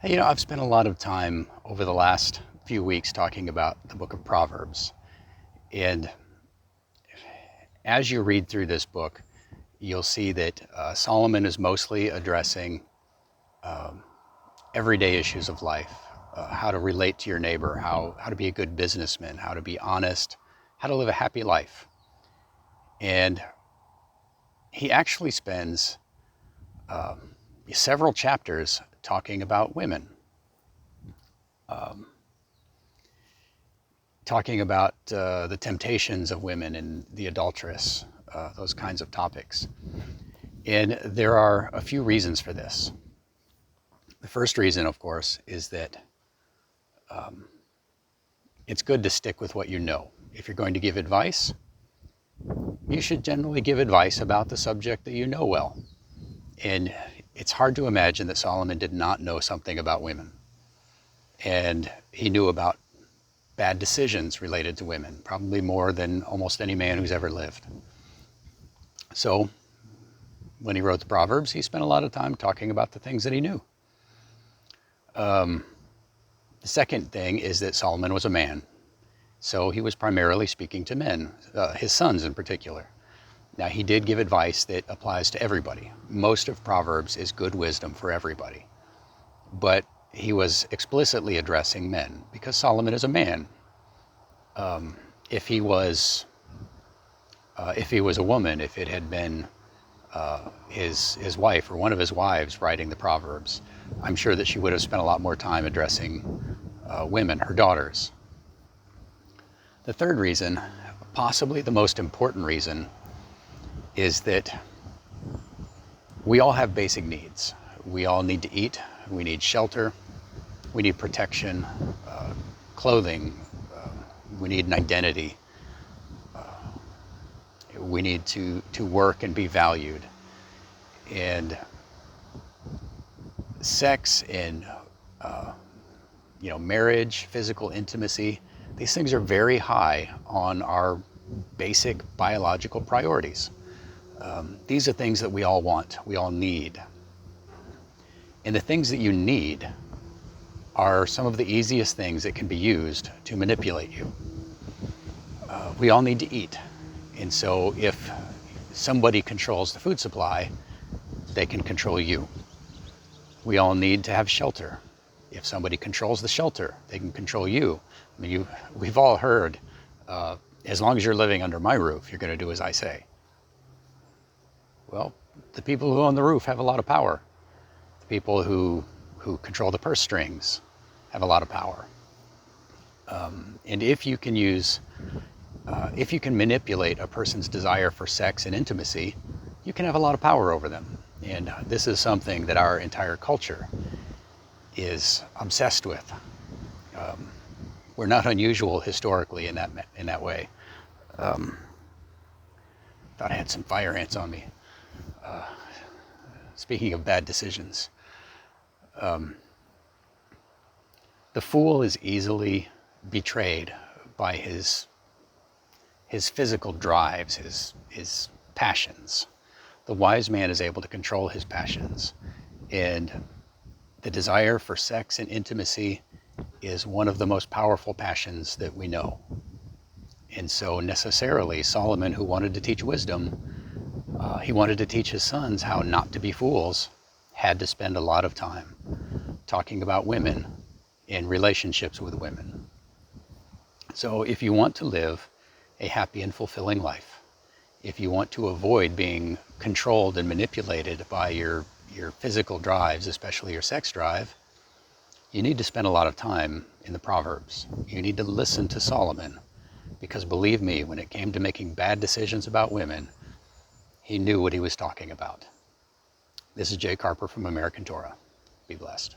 I've spent a lot of time over the last few weeks talking about the book of Proverbs. And as you read through this book, you'll see that Solomon is mostly addressing everyday issues of life, how to relate to your neighbor, how to be a good businessman, how to be honest, how to live a happy life. And he actually spends several chapters talking about women. Talking about the temptations of women and the adulteress, those kinds of topics. And there are a few reasons for this. The first reason, of course, is that it's good to stick with what you know. If you're going to give advice, you should generally give advice about the subject that you know well. And it's hard to imagine that Solomon did not know something about women. And he knew about bad decisions related to women, probably more than almost any man who's ever lived. So when he wrote the Proverbs, he spent a lot of time talking about the things that he knew. The second thing is that Solomon was a man. So he was primarily speaking to men, his sons in particular. Now, he did give advice that applies to everybody. Most of Proverbs is good wisdom for everybody. But he was explicitly addressing men because Solomon is a man. If he was a woman, if it had been his wife or one of his wives writing the Proverbs, I'm sure that she would have spent a lot more time addressing women, her daughters. The third reason, possibly the most important reason, is that we all have basic needs. We all need to eat, we need shelter, we need protection, clothing, we need an identity. We need to work and be valued. And sex and marriage, physical intimacy, these things are very high on our basic biological priorities. These are things that we all want, we all need. And the things that you need are some of the easiest things that can be used to manipulate you. We all need to eat. And so if somebody controls the food supply, they can control you. We all need to have shelter. If somebody controls the shelter, they can control you. I mean, we've all heard, as long as you're living under my roof, you're going to do as I say. Well, the people who own the roof have a lot of power. The people who control the purse strings have a lot of power. And if you can manipulate a person's desire for sex and intimacy, you can have a lot of power over them. And this is something that our entire culture is obsessed with. We're not unusual historically in that way. Thought I had some fire ants on me. Speaking of bad decisions, the fool is easily betrayed by his physical drives, his passions. The wise man is able to control his passions. And the desire for sex and intimacy is one of the most powerful passions that we know. And so necessarily, Solomon, who wanted to teach wisdom, he wanted to teach his sons how not to be fools, had to spend a lot of time talking about women and relationships with women. So if you want to live a happy and fulfilling life, if you want to avoid being controlled and manipulated by your physical drives, especially your sex drive, you need to spend a lot of time in the Proverbs. You need to listen to Solomon, because believe me, when it came to making bad decisions about women, he knew what he was talking about. This is Jay Carper from American Torah. Be blessed.